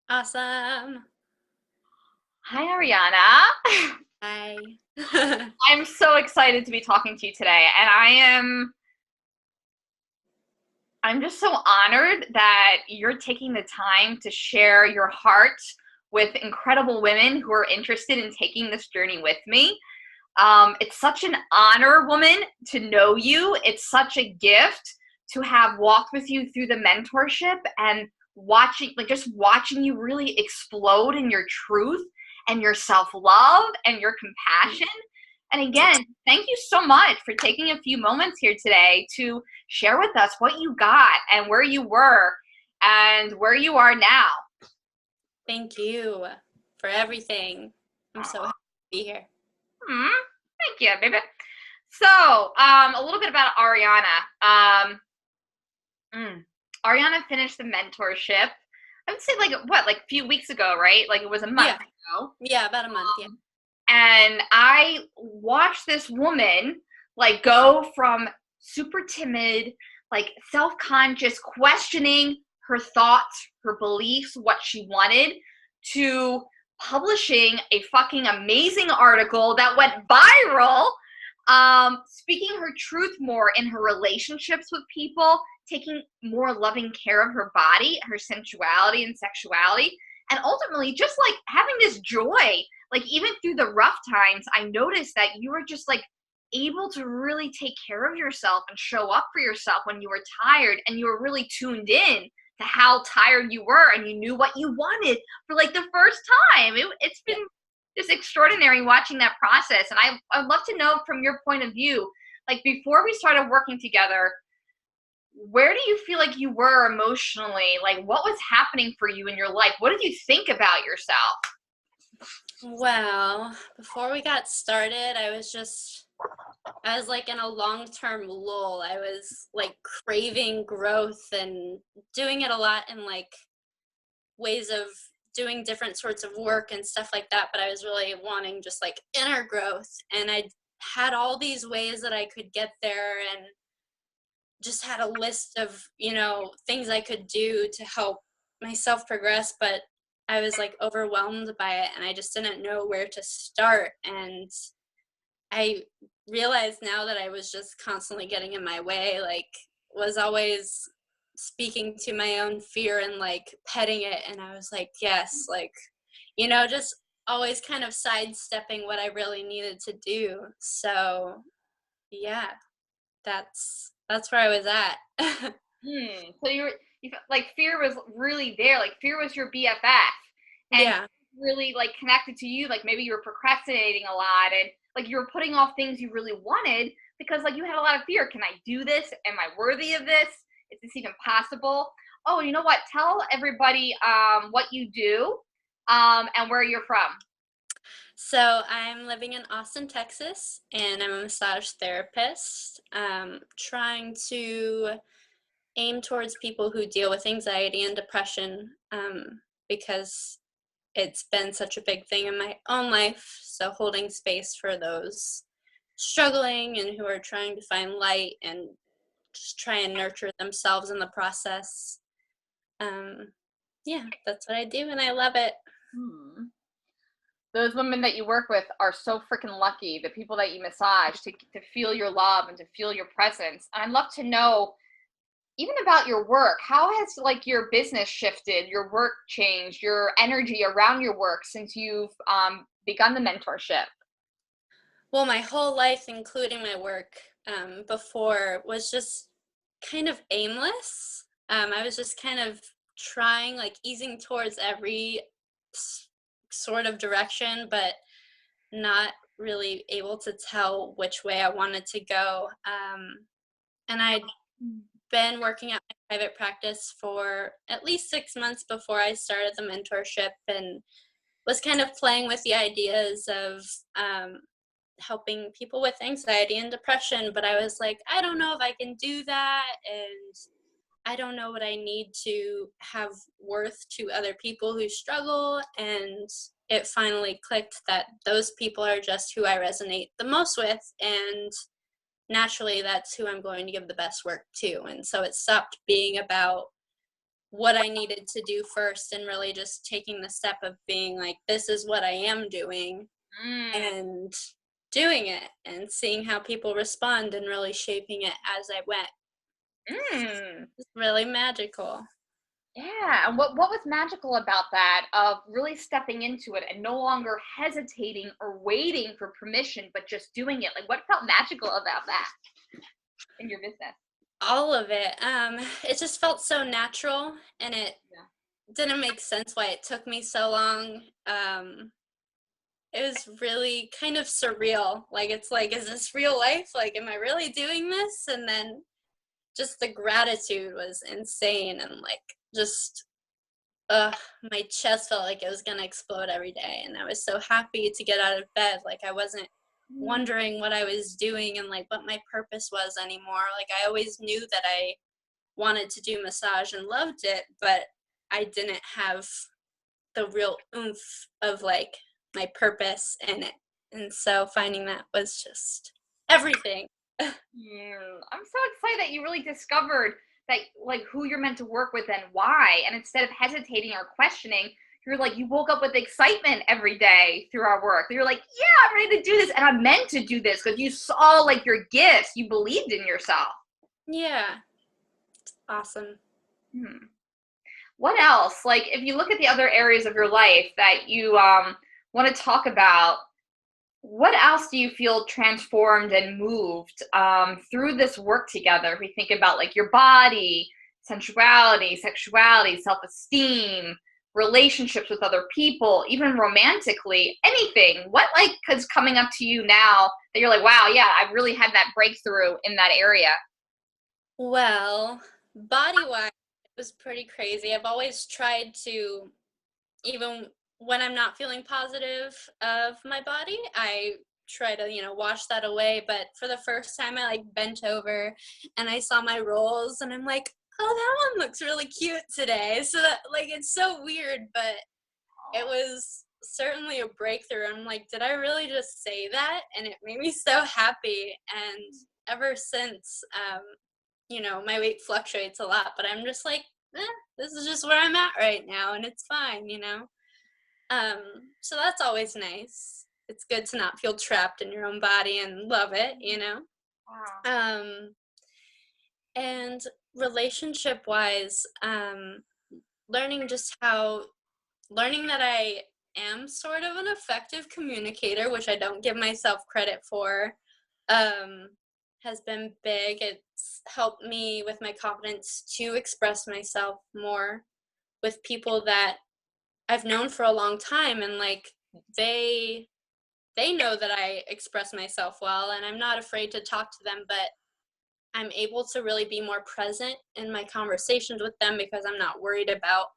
Awesome. Hi, Ariana. Hi. I'm so excited to be talking to you today, and I'm just so honored that you're taking the time to share your heart with incredible women who are interested in taking this journey with me. It's such an honor, woman, to know you. It's such a gift to have walked with you through the mentorship and just watching you really explode in your truth and your self love and your compassion. And again, thank you so much for taking a few moments here today to share with us what you got and where you were and where you are now. Thank you for everything. I'm so happy to be here. Hmm, thank you, baby. So, a little bit about Ariana. Ariana finished the mentorship. I would say like a few weeks ago, right? Like it was a month Yeah. ago. Yeah, about a month. Yeah. And I watched this woman like go from super timid, like self-conscious, questioning her thoughts, her beliefs, what she wanted, to publishing a fucking amazing article that went viral, speaking her truth more in her relationships with people, taking more loving care of her body, her sensuality and sexuality, and ultimately just like having this joy. Like even through the rough times, I noticed that you were just like able to really take care of yourself and show up for yourself when you were tired, and you were really tuned in to how tired you were, and you knew what you wanted for like the first time. It's Yeah. been just extraordinary watching that process. And I'd love to know from your point of view, like before we started working together, where do you feel like you were emotionally? Like what was happening for you in your life? What did you think about yourself? Well, before we got started, I was like in a long-term lull. I was like craving growth and doing it a lot in like ways of doing different sorts of work and stuff like that, but I was really wanting just like inner growth. And I had all these ways that I could get there and just had a list of, things I could do to help myself progress, but I was like overwhelmed by it and I just didn't know where to start. And I realized now that I was just constantly getting in my way, like was always speaking to my own fear and like petting it. And I was like, yes, like, just always kind of sidestepping what I really needed to do. So yeah, that's where I was at. So you felt like fear was really there. Like fear was your BFF, and Yeah. really like connected to you. Like maybe you were procrastinating a lot, and like you were putting off things you really wanted because like you had a lot of fear. Can I do this? Am I worthy of this? Is this even possible? Oh, you know what? Tell everybody what you do and where you're from. So I'm living in Austin, Texas, and I'm a massage therapist, trying to aim towards people who deal with anxiety and depression, because it's been such a big thing in my own life. So holding space for those struggling and who are trying to find light and just try and nurture themselves in the process. Um, yeah, that's what I do, and I love it. Hmm. Those women that you work with are so freaking lucky. The people that you massage to feel your love and to feel your presence. And I'd love to know even about your work. How has like your business shifted, your work changed, your energy around your work since you've begun the mentorship? Well, my whole life, including my work, before, was just kind of aimless. I was just kind of trying, like easing towards every sort of direction, but not really able to tell which way I wanted to go. And I'd been working at my private practice for at least 6 months before I started the mentorship, and was kind of playing with the ideas of helping people with anxiety and depression. But I was like, I don't know if I can do that. And I don't know what I need to have worth to other people who struggle. And it finally clicked that those people are just who I resonate the most with. And naturally, that's who I'm going to give the best work to. And so it stopped being about what I needed to do first, and really just taking the step of being like, this is what I am doing, and doing it and seeing how people respond and really shaping it as I went. It's really magical. Yeah, and what was magical about that, of really stepping into it and no longer hesitating or waiting for permission, but just doing it? Like, what felt magical about that in your business? All of it. It just felt so natural, and it Yeah. didn't make sense why it took me so long. It was really kind of surreal. Like, it's like, is this real life? Like, am I really doing this? And then just the gratitude was insane, and like, just my chest felt like it was gonna explode every day, and I was so happy to get out of bed. Like, I wasn't wondering what I was doing and like what my purpose was anymore. Like, I always knew that I wanted to do massage and loved it, but I didn't have the real oomph of like my purpose in it. And so finding that was just everything. Yeah. I'm so excited that you really discovered that, like, who you're meant to work with and why. And instead of hesitating or questioning, you're like, you woke up with excitement every day through our work. You're like, yeah, I'm ready to do this, and I'm meant to do this, because you saw like your gifts, you believed in yourself. Yeah. Awesome. What else? Like, if you look at the other areas of your life that you want to talk about, what else do you feel transformed and moved through this work together? If we think about like your body, sensuality, sexuality, self-esteem, relationships with other people, even romantically, anything, what like is coming up to you now that you're like, wow, yeah, I really had that breakthrough in that area? Well, body wise, it was pretty crazy. I've always tried to, even when I'm not feeling positive of my body, I try to, wash that away. But for the first time, I like bent over and I saw my rolls, and I'm like, oh, that one looks really cute today. So that, like, it's so weird, but it was certainly a breakthrough. I'm like, did I really just say that? And it made me so happy. And ever since, my weight fluctuates a lot, but I'm just like, this is just where I'm at right now, and it's fine. Um, so that's always nice. It's good to not feel trapped in your own body and love it. Wow. And relationship wise, learning just how, learning that I am sort of an effective communicator, which I don't give myself credit for, um, has been big. It's helped me with my confidence to express myself more with people that I've known for a long time, and like, they know that I express myself well, and I'm not afraid to talk to them, but I'm able to really be more present in my conversations with them because I'm not worried about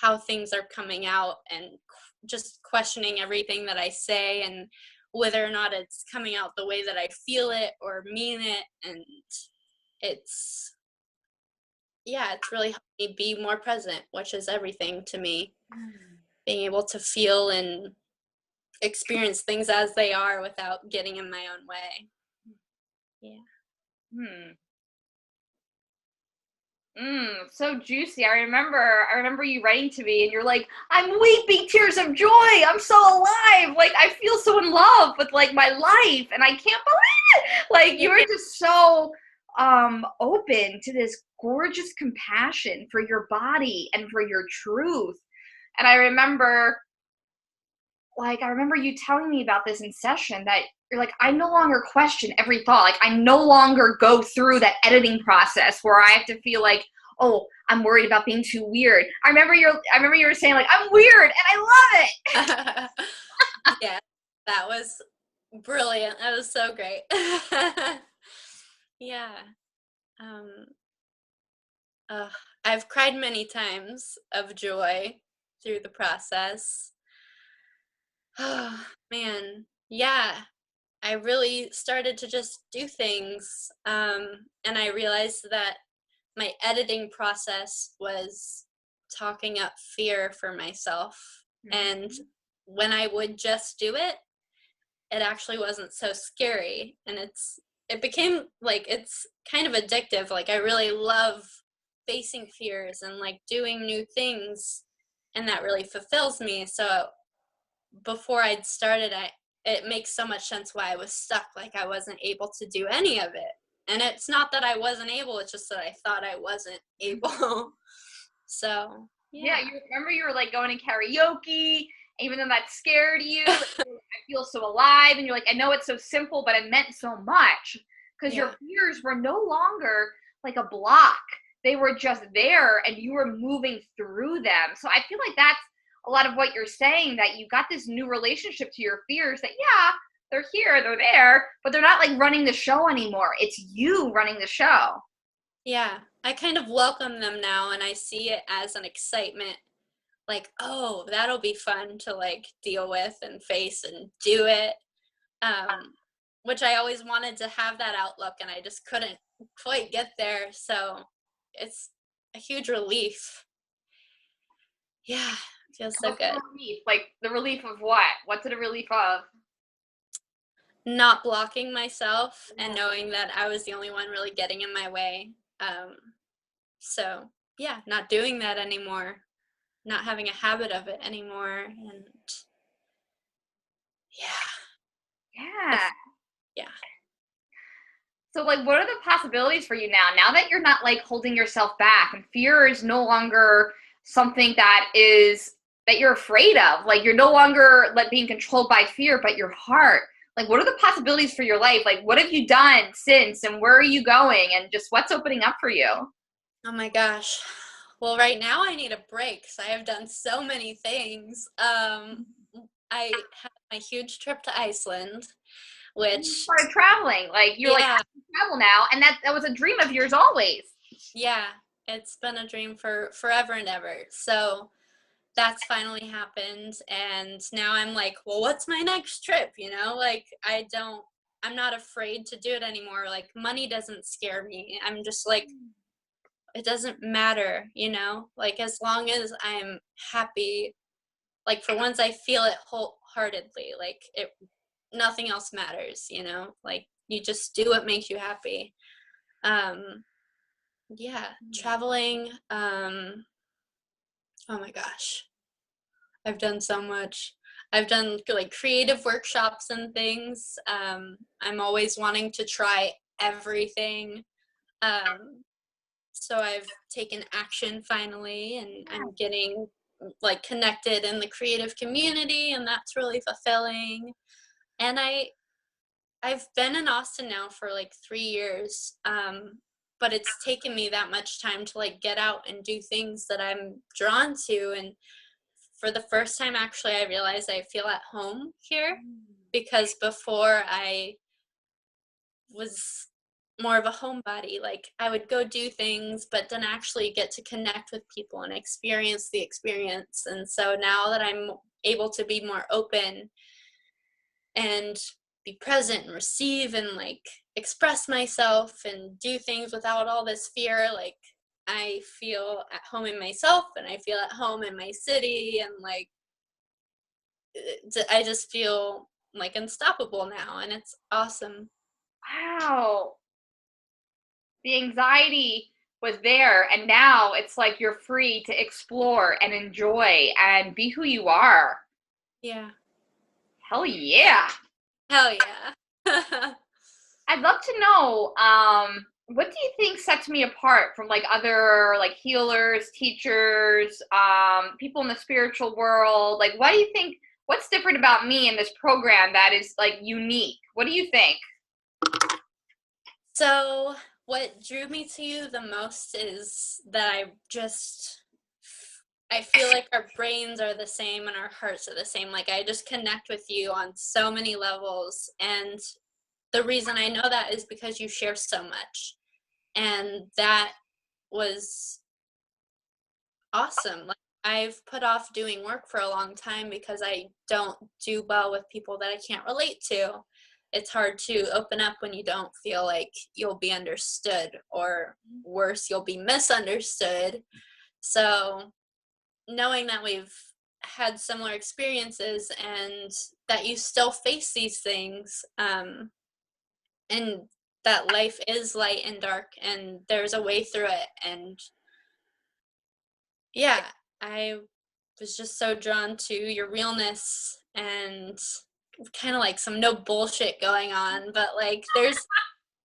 how things are coming out, and just questioning everything that I say and whether or not it's coming out the way that I feel it or mean it. And it's, yeah, it's really helped me be more present, which is everything to me. Being able to feel and experience things as they are without getting in my own way. Yeah. Hmm. So juicy. I remember you writing to me and you're like, I'm weeping tears of joy. I'm so alive. Like, I feel so in love with like my life and I can't believe it. Like, you were just so open to this gorgeous compassion for your body and for your truth. And I remember you telling me about this in session, that you're like, I no longer question every thought. Like, I no longer go through that editing process where I have to feel like, oh, I'm worried about being too weird. I remember you were saying like, I'm weird and I love it. Yeah, that was brilliant. That was so great. Yeah. Um, uh, I've cried many times of joy through the process. Oh, man. Yeah. I really started to just do things. And I realized that my editing process was talking up fear for myself. And when I would just do it, it actually wasn't so scary. And it became like, it's kind of addictive. Like, I really love facing fears and like doing new things, and that really fulfills me. So before I'd started, it makes so much sense why I was stuck. Like I wasn't able to do any of it. And it's not that I wasn't able, it's just that I thought I wasn't able. So Yeah, yeah. you remember you were like going to karaoke, even though that scared you. Like, I feel so alive, and you're like, I know it's so simple, but it meant so much because your Yeah. fears were no longer like a block; they were just there, and you were moving through them. So I feel like that's a lot of what you're saying. That you got this new relationship to your fears. That yeah, they're here, they're there, but they're not like running the show anymore. It's you running the show. Yeah. I kind of welcome them now, and I see it as an excitement. Like, oh, that'll be fun to like deal with and face and do it. Which I always wanted to have that outlook, and I just couldn't quite get there. So it's a huge relief. Yeah, it feels so What's the good. relief? Like the relief of what? What's it a relief of? Not blocking myself and knowing that I was the only one really getting in my way. So yeah, not doing that anymore, not having a habit of it anymore. And Yeah. yeah. So like what are the possibilities for you now? Now that you're not like holding yourself back and fear is no longer something that you're afraid of. Like you're no longer like being controlled by fear, but your heart. Like what are the possibilities for your life? Like what have you done since and where are you going and just what's opening up for you? Oh my gosh. Well, right now I need a break because I have done so many things. I had my huge trip to Iceland, You which, started traveling. Like you're like I yeah, can travel now and that was a dream of yours always. yeah, it's been a dream for forever and ever. So that's finally happened. And now I'm like, well, what's my next trip? You know, like I'm not afraid to do it anymore. Like money doesn't scare me. I'm just like, it doesn't matter, you know, like as long as I'm happy, like for once I feel it wholeheartedly, like it, nothing else matters, you know, like you just do what makes you happy. um yeah, traveling, oh my gosh, I've done so much. I've done like creative workshops and things. I'm always wanting to try everything. um so I've taken action finally, and I'm getting like connected in the creative community, and that's really fulfilling. And I've been in Austin now for like 3 years, but it's taken me that much time to like get out and do things that I'm drawn to. And for the first time, actually, I realized I feel at home here, because before I was more of a homebody. Like I would go do things, but didn't actually get to connect with people and experience the experience. And so now that I'm able to be more open and be present and receive and like express myself and do things without all this fear, like I feel at home in myself, and I feel at home in my city, and like I just feel like unstoppable now, and it's awesome. Wow. The anxiety was there and now it's like you're free to explore and enjoy and be who you are. Yeah. Hell yeah. Hell yeah. I'd love to know what do you think sets me apart from like other like healers, teachers, people in the spiritual world? Like what do you think what's different about me in this program that is like unique? What do you think? So, what drew me to you the most is that I feel like our brains are the same and our hearts are the same. Like I just connect with you on so many levels, and the reason I know that is because you share so much. And that was awesome. Like I've put off doing work for a long time because I don't do well with people that I can't relate to. It's hard to open up when you don't feel like you'll be understood, or worse, you'll be misunderstood. So knowing that we've had similar experiences and that you still face these things, and that life is light and dark and there's a way through it, and yeah, I was just so drawn to your realness and kind of like some no bullshit going on, but like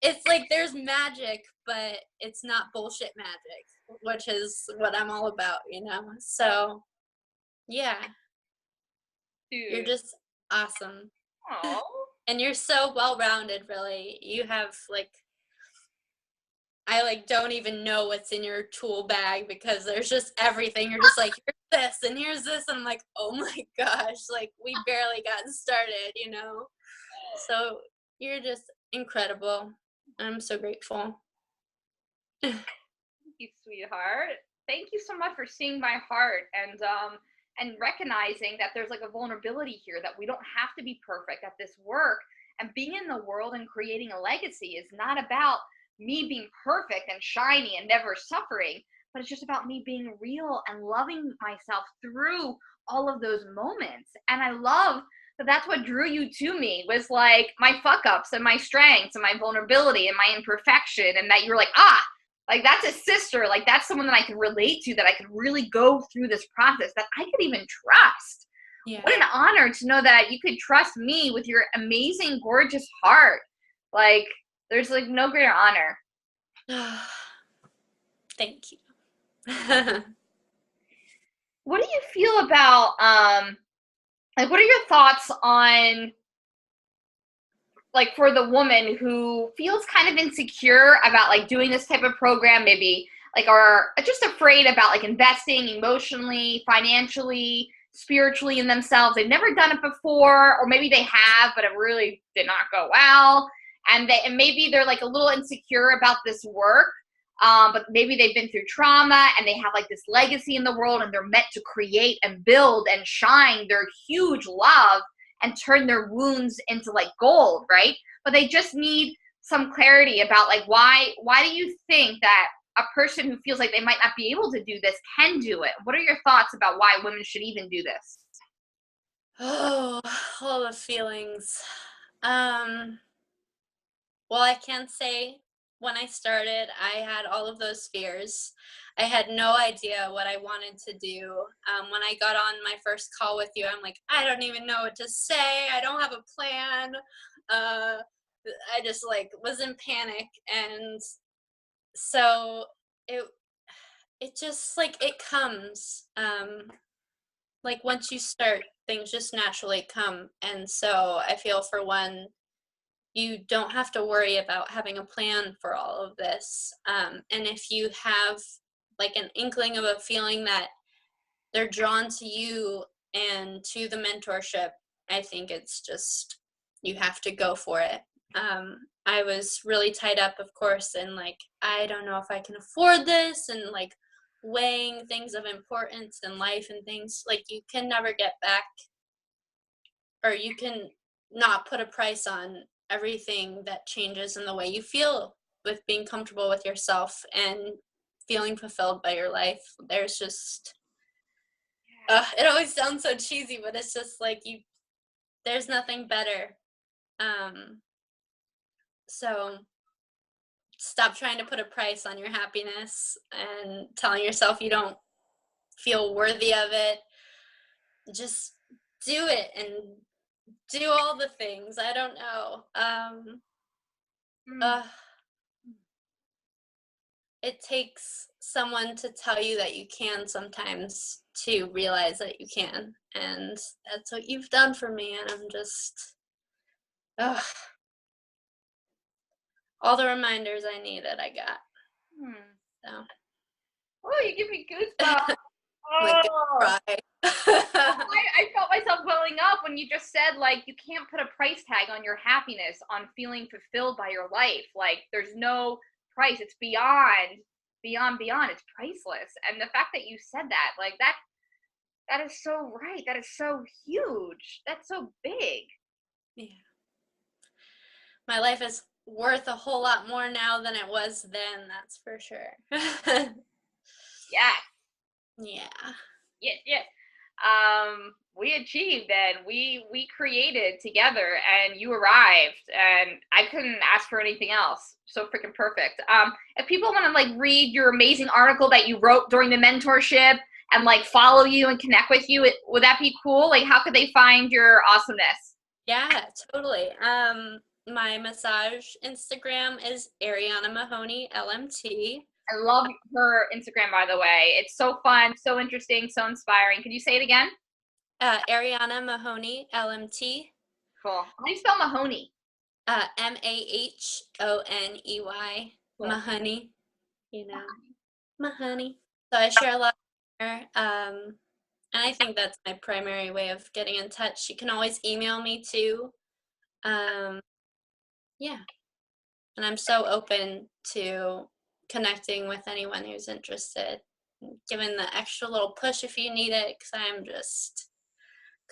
it's like there's magic, but it's not bullshit magic, which is what I'm all about, you know? So, yeah, you're Dude. just awesome. Oh. And you're so well-rounded, really. You have like I like don't even know what's in your tool bag because there's just everything. You're just like, here's this and here's this. And I'm like, oh my gosh, like we barely gotten started, you know? So you're just incredible. I'm so grateful. You sweetheart. Thank you so much for seeing my heart and recognizing that there's like a vulnerability here, that we don't have to be perfect at this work, and being in the world and creating a legacy is not about me being perfect and shiny and never suffering, but it's just about me being real and loving myself through all of those moments. And I love that that's what drew you to me, was like my fuck ups and my strengths and my vulnerability and my imperfection, and that you're like, ah, like that's a sister, like that's someone that I can relate to, that I could really go through this process, that I could even trust. Yeah. What an honor to know that you could trust me with your amazing, gorgeous heart. Like there's like no greater honor. Thank you. What do you feel about like what are your thoughts on, like, for the woman who feels kind of insecure about like doing this type of program, maybe like are just afraid about like investing emotionally, financially, spiritually in themselves? They've never done it before, or maybe they have, but it really did not go well. And maybe they're like a little insecure about this work. But maybe they've been through trauma and they have like this legacy in the world, and they're meant to create and build and shine their huge love and turn their wounds into like gold, right? But they just need some clarity about like why do you think that a person who feels like they might not be able to do this can do it? What are your thoughts about why women should even do this? Oh, all the feelings. Well, I can say when I started, I had all of those fears. I had no idea what I wanted to do. When I got on my first call with you, I'm like, I don't even know what to say. I don't have a plan. Uh, I just like was in panic, and so it it just like it comes. Like once you start, things just naturally come, and so I feel for one you don't have to worry about having a plan for all of this. And if you have like an inkling of a feeling that they're drawn to you and to the mentorship, I think it's just, you have to go for it. I was really tied up, of course, and like, I don't know if I can afford this, and like weighing things of importance in life and things like you can never get back, or you can not put a price on everything that changes in the way you feel with being comfortable with yourself and feeling fulfilled by your life. There's just it always sounds so cheesy, but it's just like there's nothing better. So stop trying to put a price on your happiness and telling yourself you don't feel worthy of it. Just do it and do all the things. I don't know. Mm. It takes someone to tell you that you can sometimes to realize that you can. And that's what you've done for me. And I'm just, all the reminders I needed, I got. So. Oh, you give me goosebumps. Like, Oh. cry. I felt myself welling up when you just said, like, you can't put a price tag on your happiness, on feeling fulfilled by your life. Like, there's no price. It's beyond. It's priceless. And the fact that you said that, like, that is so right. That is so huge. That's so big. Yeah. My life is worth a whole lot more now than it was then, that's for sure. Yeah. Yeah. Yes. We achieved, and we created together, and you arrived, and I couldn't ask for anything else. So freaking perfect. If people want to like read your amazing article that you wrote during the mentorship, and like follow you and connect with you, would that be cool? Like, how could they find your awesomeness? Yeah, totally. My massage Instagram is Ariana Mahoney, LMT. I love her Instagram, by the way. It's so fun, so interesting, so inspiring. Can you say it again? Ariana Mahoney, LMT. Cool. How do you spell Mahoney? Mahoney. Cool. Mahoney, Mahoney. So I share a lot there. And I think that's my primary way of getting in touch. You can always email me too. Yeah. And I'm so open to connecting with anyone who's interested, giving the extra little push if you need it, because I'm just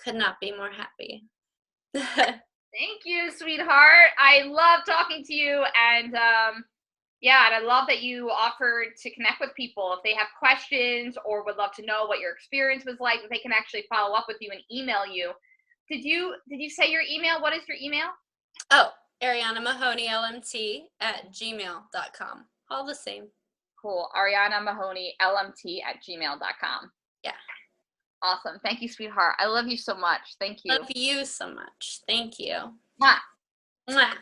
could not be more happy. Thank you, sweetheart. I love talking to you, and yeah, and I love that you offered to connect with people if they have questions or would love to know what your experience was like, that they can actually follow up with you and email you. Did you say your email? What is your email? Oh, Ariana Mahoney LMT at gmail.com. All the same. Cool. Ariana Mahoney LMT at gmail.com. Yeah. Awesome. Thank you, sweetheart. I love you so much. Thank you. Love you so much. Thank you. Mwah. Mwah.